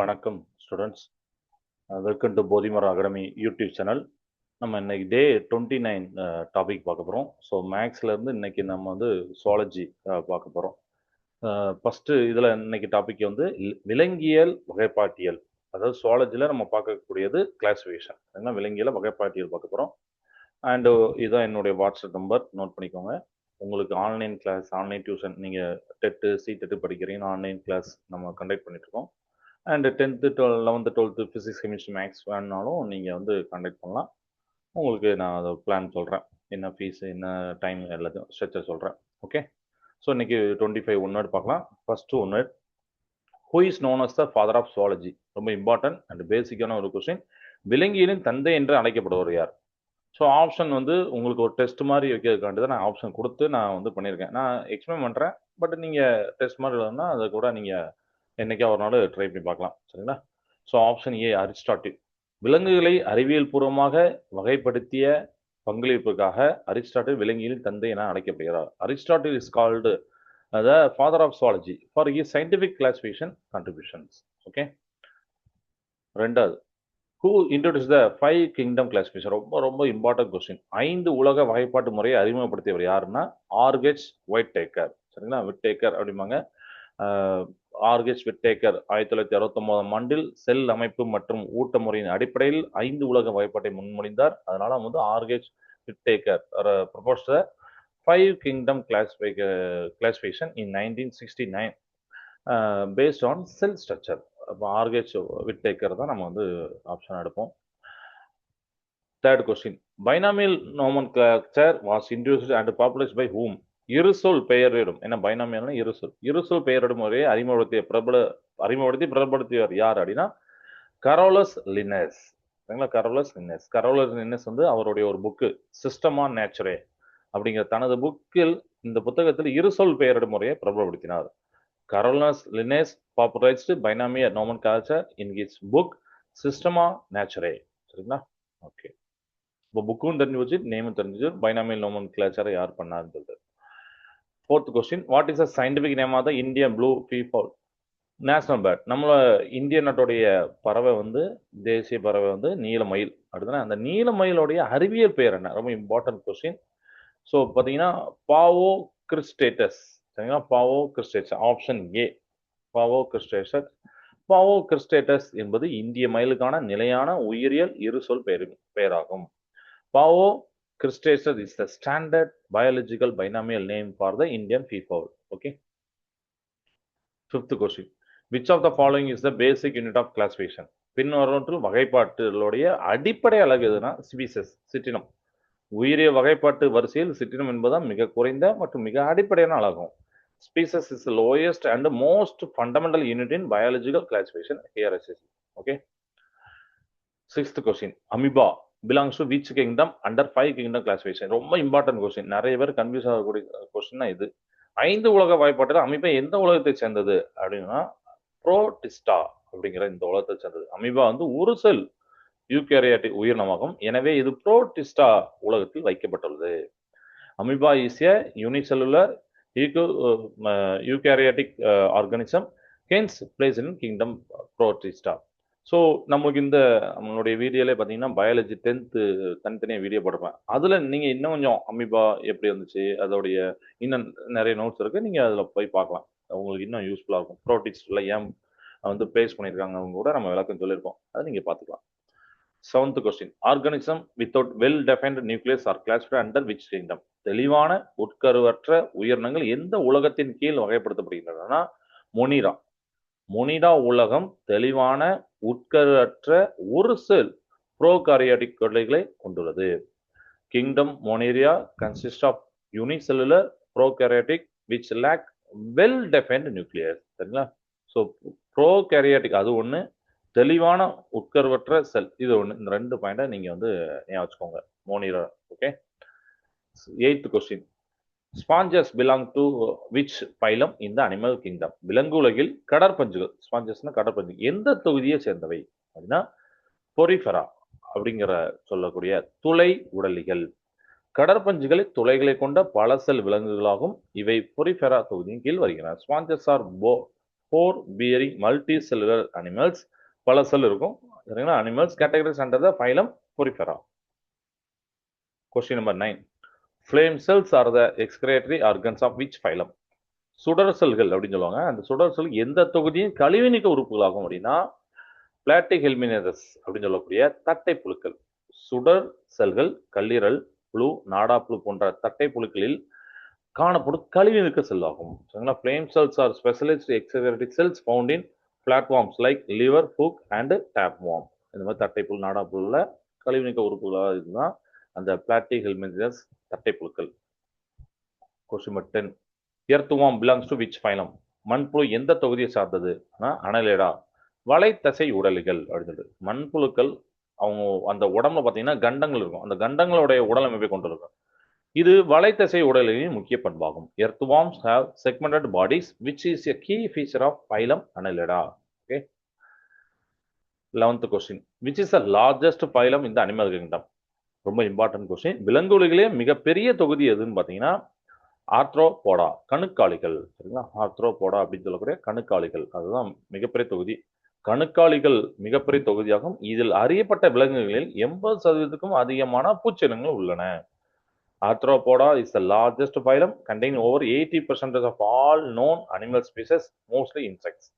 வணக்கம் students. Welcome to Bodhimar Academy YouTube channel. நம்ம இன்னைக்கு டே 29 டாபிக் பார்க்க போகிறோம். ஸோ மேக்ஸ்லேருந்து இன்னைக்கு நம்ம வந்து சுவாலஜி பார்க்க போகிறோம். ஃபஸ்ட்டு இதில் இன்னைக்கு டாபிக் வந்து விலங்கியல் வகைப்பாட்டியல். அதாவது சுவாலஜியில் நம்ம பார்க்கக்கூடியது கிளாசிஃபிகேஷன். ஏன்னா விலங்கியல் வகைப்பாட்டியல் பார்க்க போகிறோம். அண்டு இதுதான் என்னுடைய வாட்ஸ்அப் நம்பர், நோட் பண்ணிக்கோங்க. உங்களுக்கு ஆன்லைன் கிளாஸ், ஆன்லைன் டியூஷன், நீங்கள் டெட்டு C-TET படிக்கிறீங்கன்னா ஆன்லைன் கிளாஸ் நம்ம கண்டக்ட் பண்ணிட்டுருக்கோம். And 10th 11th 12th physics chemistry maths வேணுனாலும் நீங்கள் வந்து கான்டாக்ட் பண்ணலாம். உங்களுக்கு நான் அதை பிளான் சொல்கிறேன், என்ன ஃபீஸ், என்ன டைம், எல்லாத்தையும் ஸ்ட்ரக்சர் சொல்கிறேன். ஓகே. ஸோ இன்றைக்கி 25 ஒன் வேர்ட் பார்க்கலாம். First one word, who is known as the father of zoology. ரொம்ப இம்பார்ட்டன்ட் அண்ட் பேசிக்கான ஒரு கொஸ்டின். விலங்கியலின் தந்தை என்று அழைக்கப்படுவர் யார்? ஸோ ஆப்ஷன் வந்து உங்களுக்கு ஒரு டெஸ்ட் மாதிரி வைக்கிறதுக்காண்டி தான் நான் ஆப்ஷன் கொடுத்து நான் வந்து பண்ணியிருக்கேன். நான் எக்ஸ்பிளைன் பண்ணுறேன், பட் நீங்கள் டெஸ்ட் மாதிரி இல்லைன்னா அதை கூட நீங்கள் என்னைக்கா ஒரு நாள் ட்ரை பண்ணி பார்க்கலாம். சரிங்களா? So option A Aristotle. விலங்குகளை அறிவியல் பூர்வமாக வகைப்படுத்திய பங்களிப்புக்காக அரிஸ்டாட்டில் விலங்கியலின் தந்தை என அழைக்கப்படுகிறார். Aristotle is called the father of zoology for his scientific classification contributions. Okay. ரெண்டாவது, who introduce the 5 kingdom classification. ரொம்ப ரொம்ப இம்பார்ட்டன்ட் கொஸ்டின். 5 உலக வகைப்பாட்டு முறையை அறிமுகப்படுத்தியவர் யாருன்னா ஆர்கெட்ஸ் ஒயிட்டேக்கர். சரிங்களா? விட்டேக்கர் அப்படிம்பாங்க. ஆர்கெட்ஸ் விட்டேக்கர் 1969ஆம் ஆண்டில் செல் அமைப்பு மற்றும் ஊட்ட முறையின் அடிப்படையில் 5 உலக வகைப்பாட்டை முன்மொழிந்தார். அதனால வந்து ஆர்கெட்ஸ் Whitaker proposed the 5 kingdom classification in 1969 based on cell structure. அப்போ ஆர்கெட்ஸ் விட்டேக்கர் தான் நம்ம வந்து ஆப்ஷன் எடுப்போம். Third question, binomial nomenclature was introduced and popularised by whom? இருசொல் பெயரிடும். என்ன பைனாமியல்னா இருசொல். இருசொல் பெயரிடும் முறையை அறிமுகப்படுத்தி பிரபலப்படுத்தியவர் யார் அப்படின்னா கரோலஸ் லின்னஸ். சரிங்களா? கரோலஸ் லின்னஸ். கரோலஸ் லின்னஸ் வந்து அவருடைய ஒரு புக்கு சிஸ்டம் ஆன் நேச்சுரே அப்படிங்கிற தனது புக்கில், இந்த புத்தகத்தில் இருசொல் பெயரிடும் முறையை பிரபலப்படுத்தினார். Carolus Linnaeus popularised binomial nomenclature in his book Systema ஆன் நேச்சுரே. சரிங்களா? ஓகே. இப்போ புக்கும் தெரிஞ்சு வச்சு, நேமும் தெரிஞ்சு, பைனாமியல் நோமன்கிளேச்சரை யார் பண்ணாருன்னு சொல்லிட்டு. Fourth question, what is the scientific name of the Indian blue peafowl national bird? நம்ம இந்திய நாட்டுடைய பறவை வந்து, தேசிய பறவை வந்து நீலமயில். அடுத்தது அந்த நீலமயிலுடைய அறிவியல் பெயர் என்ன? ரொம்ப இம்பார்ட்டன்ட் கொஸ்டின். ஸோ பார்த்தீங்கன்னா பாவோ கிறிஸ்டேட்டஸ். சரிங்களா? பாவோ கிறிஸ்டேட்டஸ். ஆப்ஷன் ஏ பாவோ கிறிஸ்டேட்டஸ். பாவோ கிறிஸ்டேட்டஸ் என்பது இந்திய மயிலுக்கான நிலையான உயிரியல் இருசொல் பெயராகும். பாவோ கிறிஸ்டேட்டஸ் is the standard biological binomial name for the Indian peafowl. Okay. Fifth question, which of the following is the basic unit of classification? பின்வரும் வகைப்பாட்டுடைய அடிப்படை அலகு எதுனா ஸ்பீசஸ், சிற்றினம். உயிரிய வகைப்பாட்டு வரிசையில் சிற்றினம் என்பதுதான் மிக குறைந்த மற்றும் மிக அடிப்படையான அலகும். Species is the lowest and most fundamental unit in biological classification. Here it is. Okay. Sixth question, amoeba belongs to which kingdom under 5 kingdom classification? ரொம்ப இம்பார்ட்டன்ட் கொஸ்டின். நிறைய பேர் கன்ஃபியூஸ் ஆகக்கூடிய கொஸ்டின் இது. 5 உலக வகைப்பாட்டில் அமீபா எந்த உலகத்தை சேர்ந்தது அப்படின்னா புரோடிஸ்டா அப்படிங்கிற இந்த உலகத்தை சேர்ந்தது. அமீபா வந்து ஒரு செல் யூகேரியாட்டிக் உயிரினமாகும். எனவே இது புரோடிஸ்டா உலகத்தில் வைக்கப்பட்டுள்ளது. Amoeba is a unicellular eukaryotic organism, hence place in kingdom Protista. So நம்மளுக்கு இந்த நம்மளுடைய வீடியோலே பார்த்தீங்கன்னா பயாலஜி 10th தனித்தனியாக வீடியோ போடுறேன். அதில் நீங்கள் இன்னும் கொஞ்சம் அமீபா எப்படி வந்துச்சு, அதோடைய இன்னும் நிறைய நோட்ஸ் இருக்குது, நீங்கள் அதில் போய் பார்க்கலாம். உங்களுக்கு இன்னும் யூஸ்ஃபுல்லாக இருக்கும். புரோட்டிஸ்டில் ஏன் வந்து பிளேஸ் பண்ணியிருக்காங்க அவங்க கூட நம்ம விளக்கம் சொல்லியிருக்கோம், அதை நீங்கள் பார்த்துக்கலாம். 7th question, organism without well defined nucleus are classified under which kingdom? தெளிவான உட்கருவற்ற உயிரினங்கள் எந்த உலகத்தின் கீழ் வகைப்படுத்தப்படுகின்றன? மொனிரா. மொனிடா உலகம் தெளிவான உட்கருவற்ற ஒரு செல் ப்ரோகாரியாட்டிக் கொள்ளைகளை கொண்டுள்ளது. Kingdom Monera consist of unicellular prokaryotic which lack well defined nucleus. சரிங்களா? ஸோ ப்ரோகாரியாட்டிக் அது ஒன்று, தெளிவான உட்கருவற்ற செல் இது ஒன்று. இந்த 2 பாயிண்டை நீங்கள் வந்து ஞாபகம் வச்சுக்கோங்க. Monera. Okay. 8th question, sponges belong to which phylum இந்த அனிமல் கிங்டம்? விலங்கு உலகில் கடற்பஞ்சுகள், ஸ்பாஞ்சஸ்னா கடற்பஞ்சு, எந்த தொகுதியை சேர்ந்தவை அப்படின்னா பொரிஃபெரா அப்படிங்கிற சொல்லக்கூடிய துளை உடலிகள். கடற்பஞ்சுகளை துளைகளை கொண்ட பல செல் விலங்குகளாகும். இவை பொரிஃபெரா தொகுதியின் கீழ் வருகின்றன. Sponges are pore bearing multicellular animals, பல செல் இருக்கும் சரிங்களா. Animals categories under the phylum Porifera. Question number 9. Flame cells are the excretory organs of which phylum? சுடர் செல்கள் அப்படின்னு சொல்லுவாங்க. அந்த சுடர் செல் எந்த தொகுதியும் கழிவுநீக்க உறுப்புகளாகும் அப்படின்னா பிளாட்டிஹெல்மினேசஸ் அப்படின்னு சொல்லக்கூடிய தட்டை புழுக்கள். சுடர் செல்கள் கல்லீரல் புழு, நாடாப்புழு போன்ற தட்டை புழுக்களில் காணப்படும் கழிவுநீக்க செல் ஆகும் சரிங்களா. Flame cells are specialised excretory cells found in flatworms like liver, hook and tapeworm. இந்த மாதிரி தட்டைப்புழு, நாடாப்புழுல கழிவுநீக்க உறுப்புகளாக இதுதான் அந்த பிளாட்டிஹெல்மினேசஸ் தட்டை புழுக்கள். Question number 10. Earthworm belongs to which phylum? மண்புழு எந்த தொகுதியை சார்ந்தது? அனலேடா. வலைத்தசை உடலிகள் அப்படின்னு மண்புழுக்கள் அவங்க அந்த உடம்புல பார்த்தீங்கன்னா கண்டங்கள் இருக்கும். அந்த கண்டங்களுடைய உடலமைப்பை கொண்டிருக்கும். இது வலைத்தசை உடலின் முக்கிய பண்பாகும். Earthworms have segmented bodies which is a key feature of phylum Annelida. Okay. 11th question. Which is the largest phylum இந்த அனிமல் கிங்டம்? ரொம்ப இம்பார்ட்டன்ட் கொஸ்டின். விலங்குகளிலே மிகப்பெரிய தொகுதி எதுன்னு பார்த்தீங்கன்னா ஆர்த்ரோபோடா, கணுக்காலிகள் சரிங்களா. ஆர்த்ரோபோடா அப்படின்னு சொல்லக்கூடிய கணுக்காலிகள் அதுதான் மிகப்பெரிய தொகுதி. கணுக்காலிகள் மிகப்பெரிய தொகுதியாகும். இதில் அறியப்பட்ட விலங்குகளில் 80% அதிகமான பூச்சினங்கள் உள்ளன. Arthropoda is the largest phylum contain over 80% of all known animal species, mostly insects.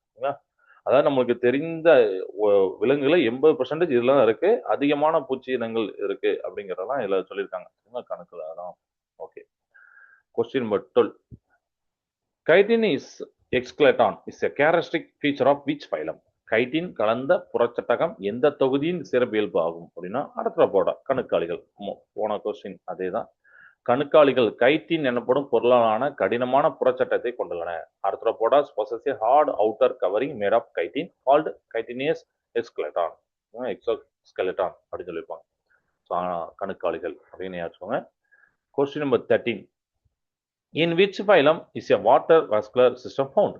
அதாவது நம்மளுக்கு தெரிந்த விலங்குகளை 80% இதுல தான் இருக்கு. அதிகமான பூச்சி இனங்கள் இருக்கு அப்படிங்கிறதெல்லாம் இதுல சொல்லியிருக்காங்க கணக்குல. அதான் okay. Question number 12. Chitin is exoskeleton is a characteristic feature of which phylum? Chitin கலந்த புறச்சட்டகம் எந்த தொகுதியின் சிறப்பியல்பு ஆகும் அப்படின்னா ஆர்த்ரோபோடா, கணுக்காலிகள். போன கொஸ்டின் அதே தான். கணுக்காலிகள் கைட்டின் எனப்படும் பொருளான கடினமான புறச்சட்டத்தை கொண்டுள்ளன. ஆர்த்ரோபோடாஸ் possess a hard outer covering made of chitin called chitinous skeleton. எக்ஸோஸ்கெலட்டான் அப்படின்னு சொல்லியிருப்பாங்க. கணுக்காலிகள் அப்படின்னு யோசிச்சுக்கோங்க. Question number 13. In which phylum is a water vascular system found?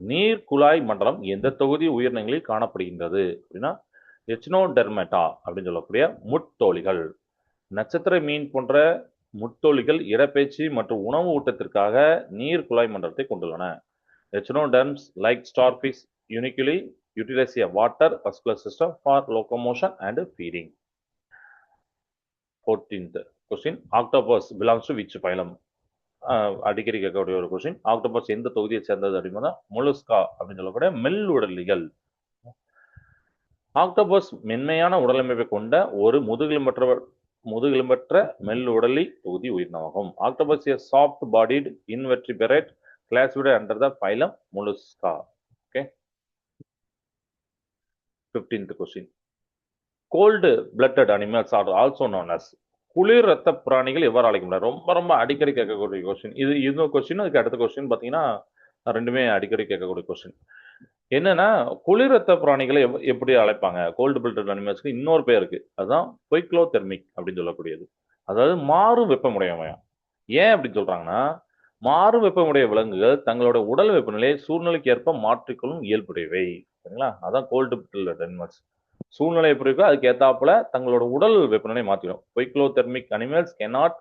நீர் குழாய் மண்டலம் எந்த தொகுதி உயிரினங்களில் காணப்படுகின்றது அப்படின்னா எச்னோடெர்மேட்டா அப்படின்னு சொல்லக்கூடிய முட்தோலிகள். நட்சத்திர மீன் போன்ற முட்தோலிகள் இடப்பெயர்ச்சி மற்றும் உணவு ஊட்டத்திற்காக நீர் குழாய் மண்டலத்தை கொண்டுள்ளன. Echinoderms like starfish uniquely utilize a water vascular system for locomotion and feeding. 14th question. Octopus belongs to which phylum? அடிக்கடி கேட்கக்கூடிய ஒரு கொஸ்டின். ஆக்டோபஸ் எந்த தொகுதியை சேர்ந்தது அப்படின்னா மொலுஸ்கா அப்படின்னு சொல்லக்கூடிய மெல்லுடலிகள். ஆக்டோபஸ் மென்மையான உடலமைப்பை கொண்ட ஒரு முதுகெலும்பற்ற மெல்லுடலி தொகுதி உயிரினமாகும். Octopus a soft bodied invertebrate classified under the phylum Mollusca. Okay. 15th question. Cold blooded animals are also known as. குளிர் ரத்த பிராணிகள் எவ்வாறு அழைக்கப்படும்? ரொம்ப ரொம்ப அடிக்கடி கேட்கக்கூடிய கொஸ்டின் இது. இன்னொரு கொஸ்டின் அதுக்கு அடுத்த கொஸ்டின் பார்த்தீங்கன்னா ரெண்டுமே அடிக்கடி கேட்கக்கூடிய கொஸ்டின். என்னன்னா குளிர் ரத்த பிராணிகளை எப்படி அழைப்பாங்க? கோல்டு பிளட்டட் அனிமல்ஸ்க்கு இன்னொரு பேர் இருக்கு. அதுதான் பொய்க்ளோதெர்மிக் அப்படின்னு சொல்லக்கூடியது. அதாவது மாறும் வெப்பமுடையவையா. ஏன் அப்படின்னு சொல்றாங்கன்னா மாறும் வெப்பமுடைய விலங்குகள் தங்களோட உடல் வெப்பநிலையை சூழ்நிலைக்கு ஏற்ப மாற்றிக்கொள்ளும் இயல்புடையவை சரிங்களா. அதான் கோல்டு பிளட்டட் அனிமல்ஸ். சூழ்நிலை எப்படி இருக்கோ அதுக்கு ஏத்தாப்புல தங்களோட உடல் வெப்பநிலை மாற்றிடும். பொய்க்ளோதெர்மிக் animals cannot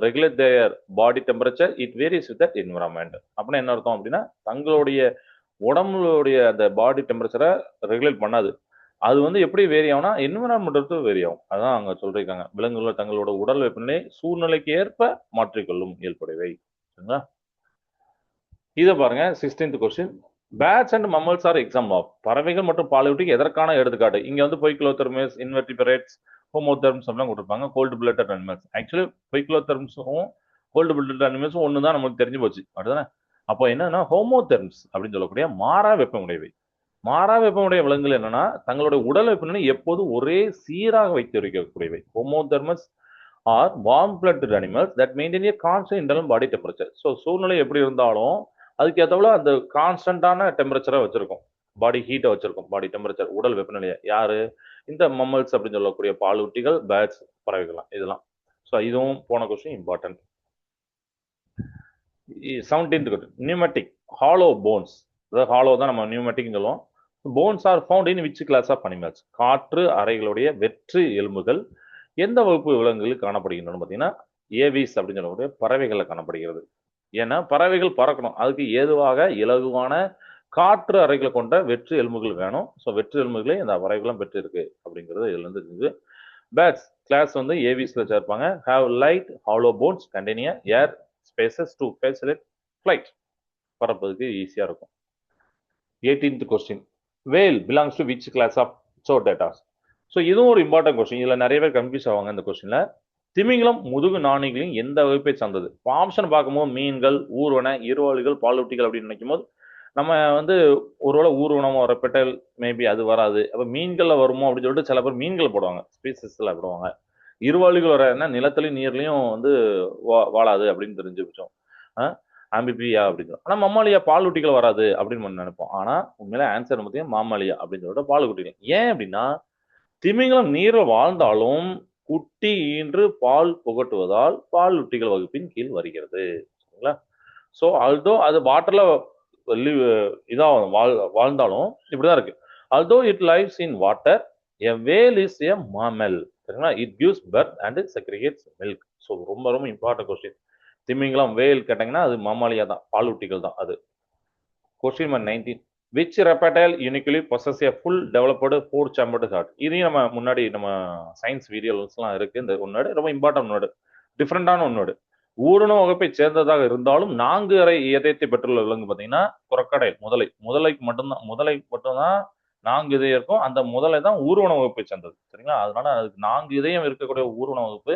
regulate their body temperature, it varies with that environment. அப்படின்னா என்ன அர்த்தம் அப்படின்னா தங்களுடைய உடம்புடைய அந்த பாடி டெம்பரேச்சரை ரெகுலேட் பண்ணாது. அது எப்படி வேரி ஆகும்னா என்விரான்மெண்ட் வேரி ஆகும். அதான் அங்க சொல்லிருக்காங்க விலங்குகள் தங்களோட உடல் வெப்பநிலை சூழ்நிலைக்கு ஏற்ப மாற்றிக்கொள்ளும் இயல்புடையவை சரிங்களா. இதை பாருங்க. 16th question. Bats and mammals are example of. பறவைகள் மற்றும் பாலூட்டிக்கு எதற்கான எடுத்துக்காட்டு? இங்க பொய்க்ளோதெர்ம்ஸ், இன்வெர்டிபிரேட்ஸ், ஹோமோதெர்ம்ஸ் அப்படிலாம் கொடுத்துருப்பாங்க. Cold blooded animals. ஆக்சுவலி பொய்க்ளோதெர்ம்ஸும் கோல்டு பிளட்டட் அனிமல்ஸும் ஒன்று தான் நமக்கு தெரிஞ்சு போச்சு அப்படிதானே. அப்போ என்னன்னா ஹோமோதெர்ம்ஸ் அப்படின்னு சொல்லக்கூடிய மாறா வெப்பமுடையவை. மாறா வெப்பமுடைய விலங்குகள் என்னன்னா தங்களுடைய உடல் வெப்பநிலை எப்போதும் ஒரே சீராக வைத்திருக்கக்கூடியவை. Homotherms are warm blooded animals that maintain a constant internal body temperature. So சூழ்நிலை எப்படி இருந்தாலும் அதுக்கு ஏற்றவள அந்த கான்ஸ்டன்டான டெம்பரேச்சரை வச்சிருக்கும். பாடி ஹீட்டை வச்சிருக்கும். பாடி டெம்பரேச்சர் உடல் வெப்பநிலையை. யாரு? இந்த மம்மல்ஸ் அப்படின்னு சொல்லக்கூடிய பாலூட்டிகள், பேர்ட்ஸ், பறவைகள்லாம் இதெல்லாம். ஸோ இதுவும் போன question important. 17th pneumatic hollow bones. அதாவது ஹாலோ தான் நம்ம நியூமேட்டிக் சொல்லுவோம். Bones are found in which class of animals? காற்று அறைகளுடைய வெற்று எலும்புகள் எந்த வகுப்பு விலங்குகளில் காணப்படுகின்றன பார்த்தீங்கன்னா ஏவிஸ் அப்படின்னு சொல்லக்கூடிய பறவைகளில் காணப்படுகிறது. ஏன்னா பறவைகள் பறக்கணும். அதுக்கு ஏதுவாக இலகுவான காற்று அறைகளை கொண்ட வெற்று எலும்புகள் வேணும். ஸோ வெற்று எலும்புகளே இந்த வரைவுலாம் பெற்று இருக்கு அப்படிங்கிறது இதுல இருந்து இருக்குது. பேட்ஸ் கிளாஸ் வந்து ஏவிஸ்ல சேர்ப்பாங்க. Have light hollow bones containing air spaces to facilitate flight. பறப்பதுக்கு ஈஸியா இருக்கும். 18th question, whale belongs to which class of chordates? So இதுவும் ஒரு இம்பார்ட்டன்ட் கொஸ்டின். இதுல நிறைய பேர் கன்ஃபியூஸ் ஆவாங்க இந்த கொஸ்டின்ல. திமிங்கலம் முதுகு நாணிகளின் எந்த வகுப்பை சார்ந்தது? ஆப்ஷன் பார்க்கும்போது மீன்கள், ஊர்வன, இருவாளிகள், பாலூட்டிகள் அப்படின்னு நினைக்கும் போது நம்ம வந்து ஒருவேளை ஊர்வனமோ ரெப்படைல் மேபி அது வராது. அப்ப மீன்கள்ல வருமோ அப்படின்னு சொல்லிட்டு சில பேர் மீன்கள் போடுவாங்க, ஸ்பீசிஸ்ல போடுவாங்க. இருவாளிகள் வர என்ன நிலத்திலையும் நீர்லையும் வந்து வாழாது அப்படின்னு தெரிஞ்சு வச்சோம். ஆம்பிபியா அப்படின்னு. ஆனா மம்மாலியா பாலூட்டிகள் வராது அப்படின்னு நம்ம நினைப்போம். ஆனா உண்மையில ஆன்சர் பார்த்தீங்கன்னா மாமாலியா அப்படின்னு சொல்லிட்டு பாலூட்டிகள். ஏன் அப்படின்னா திமிங்கலம் நீரில் வாழ்ந்தாலும் குட்டி ஈன்று பால் புகட்டுவதால் பாலூட்டிகள் வகுப்பின் கீழ் வருகிறது. சரிங்களா? ஸோ ஆல்தோ அது வாட்டர்ல இதாக வாழ்ந்தாலும் இப்படிதான் இருக்கு. Although it lives in water, a whale is a mammal. சரிங்களா? It gives birth and segregates milk. So ரொம்ப ரொம்ப இம்பார்ட்டன்ட் கொஸ்டின். திமிங்கலம் வேல் கேட்டாங்கன்னா அது மாமாலியா தான், பாலூட்டிகள் தான் அது. Question number 19, which reptile uniquely possess a full developed four chambered heart? இதையும் நம்ம முன்னாடி நம்ம சயின்ஸ் வீடியோஸ்லாம் இருக்கு. இந்த ஒன்னோடு ரொம்ப இம்பார்ட்டன்ட் ஒன்னோடு, டிஃப்ரெண்டான ஒன்னோடு. ஊரண வகுப்பை சேர்ந்ததாக இருந்தாலும் 4 அறை இதயத்தை பெற்றுள்ள விலங்கு பார்த்தீங்கன்னா குரக்கடைல், முதலை. முதலைக்கு மட்டும்தான் 4 இதயம் இருக்கும். அந்த முதலை தான் ஊர்வன வகுப்பை சேர்ந்தது. சரிங்களா? அதனால அதுக்கு 4 இதயம் இருக்கக்கூடிய ஊர்வன வகுப்பு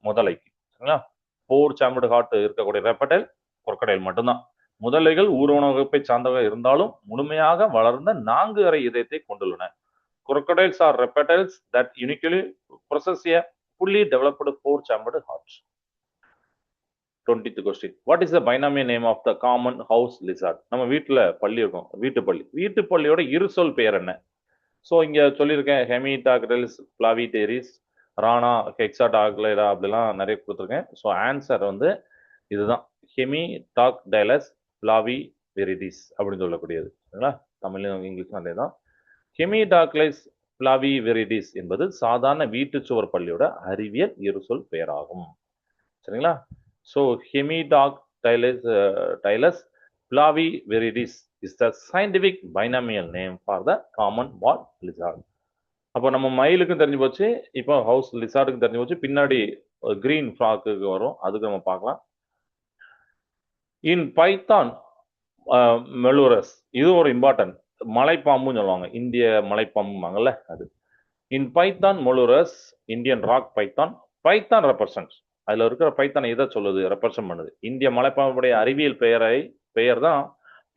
முதலைக்கு. சரிங்களா? 4 சேம்பர்டு ஹார்ட் இருக்கக்கூடிய ரெப்படைல் குரக்கடைல் மட்டும்தான். முதலைகள் ஊர்வன வகுப்பை சார்ந்தவர்கள் இருந்தாலும் முழுமையாக வளர்ந்த 4 அறை இதயத்தை கொண்டுள்ளன. Crocodiles are reptiles that uniquely possess a fully developed 4 chambered heart. 20th question. What is the binomial name of the common house lizard? நம்ம வீட்டுல பள்ளி இருக்கும், வீட்டுப்பள்ளி. வீட்டுப்பள்ளியோட இருசொல் பெயர் என்ன? ஸோ இங்க சொல்லியிருக்கேன் ஹெமிடாக்டைல்ஸ் பிளாவிடேரிஸ், ராணா ஹெக்ஸாடாக்லைடா அப்படிலாம் நிறைய கொடுத்துருக்கேன். ஸோ ஆன்சர் வந்து இதுதான், ஹெமிடாக்டைலஸ் பிளாவிவெரிடிஸ் அப்படின்னு சொல்லக்கூடியது. சரிங்களா? தமிழ்லையும் இங்கிலீஷும் அதே தான். ஹெமிடாக்லைஸ் பிளாவிவெரிடிஸ் என்பது சாதாரண வீட்டு சுவர் பள்ளியோட அறிவியல் இருசொல் பெயராகும். சரிங்களா? So Hemidactylus flaviviridis is the scientific binomial name for the common wall lizard. அப்போ நம்ம மயிலுக்கும் தெரிஞ்சு போச்சு, இப்போ ஹவுஸ் லிசார்டுக்கும் தெரிஞ்சு போச்சு. பின்னாடி கிரீன் ஃப்ராக்கு வரும், அதுக்கு நம்ம பார்க்கலாம். இன் பைத்தான் மெலூரஸ், இது ஒரு இம்பார்ட்டன்ட். மலைப்பாம்புன்னு சொல்லுவாங்க, இந்திய மலைப்பாம்புவாங்கல்ல அது. In Python molurus Indian rock python, Python represents, அதுல இருக்கிற பைத்தானை எதை சொல்லுது, ரெப்ரசன்ட் பண்ணுது? இந்திய மலைப்பாம்புடைய அறிவியல் பெயர் தான்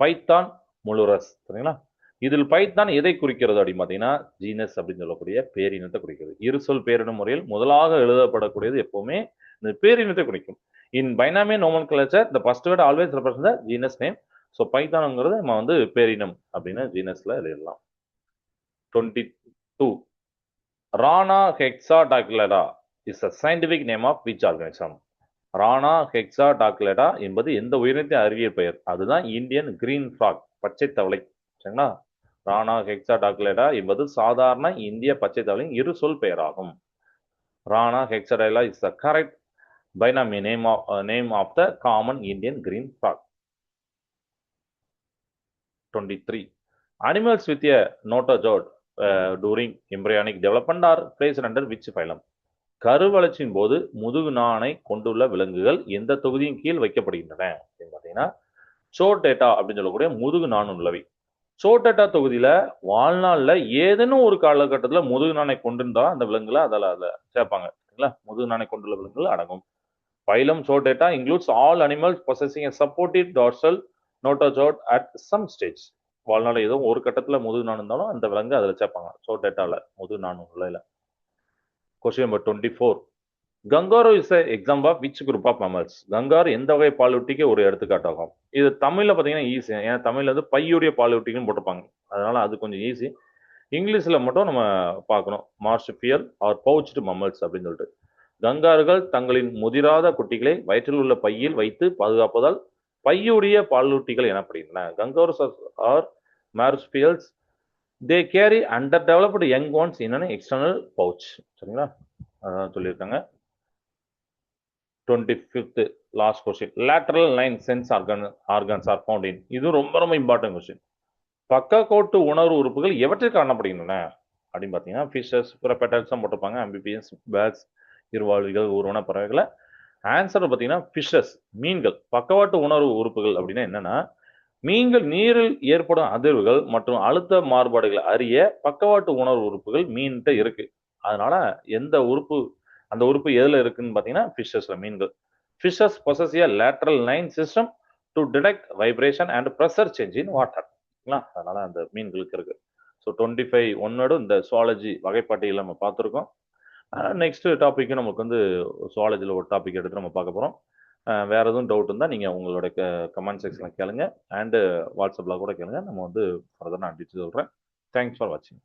பைத்தான் மொலுரஸ். சரிங்களா? இதில் பைத்தான் எதை குறிக்கிறது அப்படின்னு பார்த்தீங்கன்னா ஜீனஸ் அப்படின்னு சொல்லக்கூடிய பேரினத்தை குறிக்கிறது. இருசொல் பேரின முறையில் முதலாக எழுதப்படக்கூடியது எப்பவுமே இந்த பேரினத்தை குறிக்கும். In binomial nomenclature the first word always represent the genus name. So பைத்தானுங்கிறது நம்ம வந்து பேரினம் அப்படின்னு ஜீனஸ்ல எழுதலாம். 22, Rana hexadactyla is a scientific name of which organism? Rana hexadactyla என்பது எந்த உயிரினத்தின் அறிவியல் பெயர்? அதுதான் இந்தியன் கிரீன் ஃப்ராக், பச்சை தவளை. சரிங்களா? ராணா ஹெக்ஸாடாக்லெடா என்பது சாதாரண இந்திய பச்சை தவளையின் இரு சொல் பெயராகும். Rana hexadactyla is the correct binomial name of the common Indian green frog. 23, animals with a notochord during embryonic development are placed under which phylum? கருவளர்ச்சியின் போது முதுகு நாணை கொண்டுள்ள விலங்குகள் எந்த தொகுதியின் கீழ் வைக்கப்படுகின்றன அப்படின்னு பார்த்தீங்கன்னா சோர்டேட்டா அப்படின்னு சொல்லக்கூடிய முதுகு நாண் உள்ளவை. சோர்டேட்டா தொகுதியில வாழ்நாள்ல ஏதேனும் ஒரு காலகட்டத்தில் முதுகு நாணை கொண்டிருந்தா அந்த விலங்குகளை அதில் சேர்ப்பாங்க. சரிங்களா? முதுகு நாணை கொண்டுள்ள விலங்குகள் அடங்கும். Phylum Chordata includes all animals possessing a supported dorsal notochord at some stage. வாழ்நாள் ஏதோ ஒரு கட்டத்தில் முதுகு நாண் இருந்தாலும் அந்த விலங்கு அதில் சேர்ப்பாங்க, சோர்டேட்டால முதுகு நாண் உள்ள. Question number 24, kangaroo is example of which group of mammals? Kangaroo எந்த வகை பாலூட்டிக்கு ஒரு எடுத்துக்காட்டாகும்? இது தமிழ்ல பார்த்தீங்கன்னா ஈஸி, ஏன்னா தமிழ்ல வந்து பையுடைய பாலூட்டின்னு போட்டிருப்பாங்க, அதனால அது கொஞ்சம் ஈஸி. இங்கிலீஷ்ல மட்டும் நம்ம பார்க்கணும், மார்சுபியல் ஆர் பவுச்டு மம்மல்ஸ் அப்படின்னு சொல்லிட்டு. கங்காருகள் தங்களின் முதிராத குட்டிகளை வயிற்றில் உள்ள பையில் வைத்து பாதுகாப்பதால் பையுடைய பாலூட்டிகள் எனப்படுகின்றன. Kangaroos are marsupials, they carry under developed young ones in an external pouch. சரிங்களா? அதான் சொல்லியிருக்காங்க. 25th last question, lateral line sense organs are found in. இது ரொம்ப ரொம்ப இம்பார்ட்டன்ட் கொஸ்டின். பக்கக்கோட்டு உணர்வு உறுப்புகள் எவற்றில் காணப்படுகின்றன அப்படின்னு பார்த்தீங்கன்னா ஃபிஷஸ் பிற பெட்டல்ஸ் தான் போட்டிருப்பாங்க, அம்பிபியன்ஸ், பேர்ட்ஸ், இருவாழ்விகள், ஊர்வன பறவைகளை. ஆன்சர் பார்த்தீங்கன்னா ஃபிஷஸ், மீன்கள். பக்கவாட்டு உணர்வு உறுப்புகள் அப்படின்னா என்னன்னா, மீன்கள் நீரில் ஏற்படும் அதிர்வுகள் மற்றும் அழுத்த மாறுபாடுகளை அறிய பக்கவாட்டு உணர்வு உறுப்புகள் மீன்கிட்ட இருக்கு. அதனால எந்த உறுப்பு, அந்த உறுப்பு எதுல இருக்குன்னு பார்த்தீங்கன்னா ஃபிஷஸ்ல, மீன்கள். Fishes possess a lateral line system to detect vibration and pressure change in water. அதனால அந்த மீன்களுக்கு இருக்கு. ஸோ 25 ஒன்னோட இந்த சுவாலஜி வகைப்பாட்டியல் நம்ம பார்த்துருக்கோம். நெக்ஸ்ட் டாபிக் நமக்கு வந்து சுவாலஜியில் ஒரு டாபிக் எடுத்து நம்ம பார்க்க போகிறோம். வேற எதுவும் டவுட் இருந்தால் நீங்கள் உங்களோட கமெண்ட் செக்ஷனில் கேளுங்க, அண்டு வாட்ஸ்அப்பில் கூட கேளுங்க. நம்ம வந்து ஃபர்தர் நான் டீச்சர் சொல்கிறேன். தேங்க்ஸ் ஃபார் வாட்சிங்.